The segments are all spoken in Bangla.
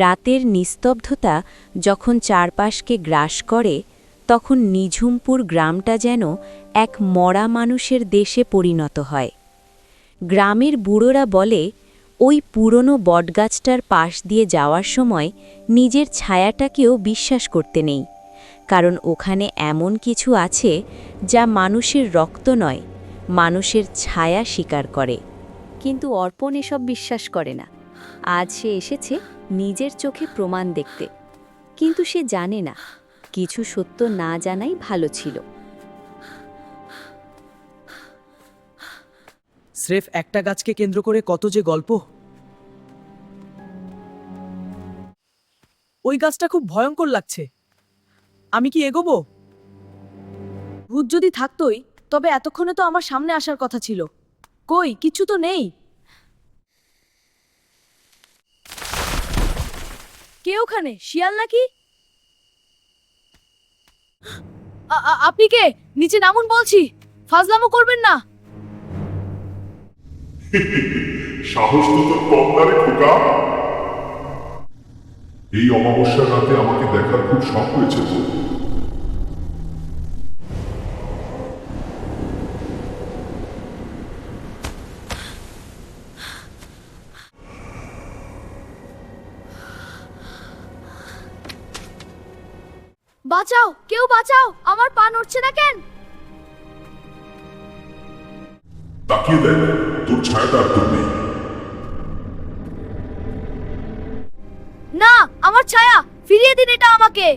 রাতের নিস্তব্ধতা যখন চারপাশকে গ্রাস করে তখন নিঝুমপুর গ্রামটা যেন এক মরা মানুষের দেশে পরিণত হয়। গ্রামের বুড়োরা বলে ওই পুরনো বটগাছটার পাশ দিয়ে যাওয়ার সময় নিজের ছায়াটাকেও বিশ্বাস করতে নেই, কারণ ওখানে এমন কিছু আছে যা মানুষের রক্ত নয়, মানুষের ছায়া স্বীকার করে। কিন্তু অর্পণ এসব বিশ্বাস করে না। আজ সে এসেছে নিজের চোখে প্রমাণ দেখতে, কিন্তু সে জানে না কিছু সত্য না জানাই ভালো ছিল। স্রেফ একটা গাছকে কেন্দ্র করে কত যে গল্প। ওই গাছটা খুব ভয়ঙ্কর লাগছে। আমি কি এগোবো? ভূত যদি থাকতোই তবে এতক্ষণে তো আমার সামনে আসার কথা ছিল। কই, কিছু তো নেই। কে ওখানে? শিয়াল নাকি? আপনি কে? নিচে নামুন বলছি, ফাজলামো করবেন না। সাহস তো তোর কম না রে খোকা। এই অমাবস্যার রাতে আমাকে দেখার খুব শখ হয়েছে তো। বাঁচাও, কেউ বাঁচাও, আমার পা নড়ছে না কেন? তাকিয়ে দেখ, তোর ছায়াটা আর তোর নেই। না, আমার ছায়া ফিরিয়ে দিন এটা আমাকে।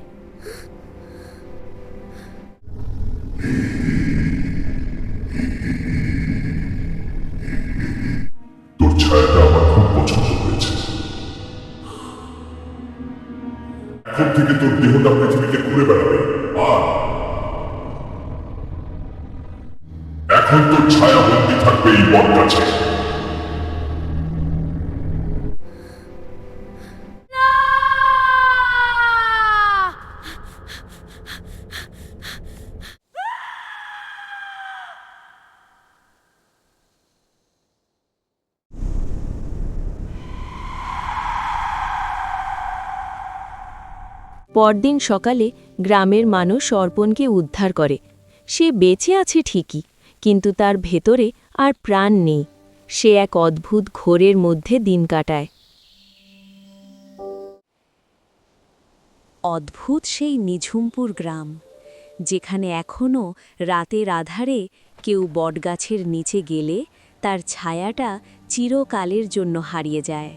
তোর ছায়াটা আমার খুব পছন্দ হয়েছে। এখন থেকে তোর দেহটা পৃথিবীতে ঘুরে বেড়াবে। আর এখন তোর ছায়া বন্দী থাকবে এই বটগাছে। পরদিন সকালে গ্রামের মানুষ অর্পণকে উদ্ধার করে। সে বেঁচে আছে ঠিকই, কিন্তু তার ভেতরে আর প্রাণ নেই। সে এক অদ্ভুত ঘোরের মধ্যে দিন কাটায়। অদ্ভুত সেই নিঝুমপুর গ্রাম, যেখানে এখনও রাতের আধারে কেউ বটগাছের নিচে গেলে তার ছায়াটা চিরকালের জন্য হারিয়ে যায়।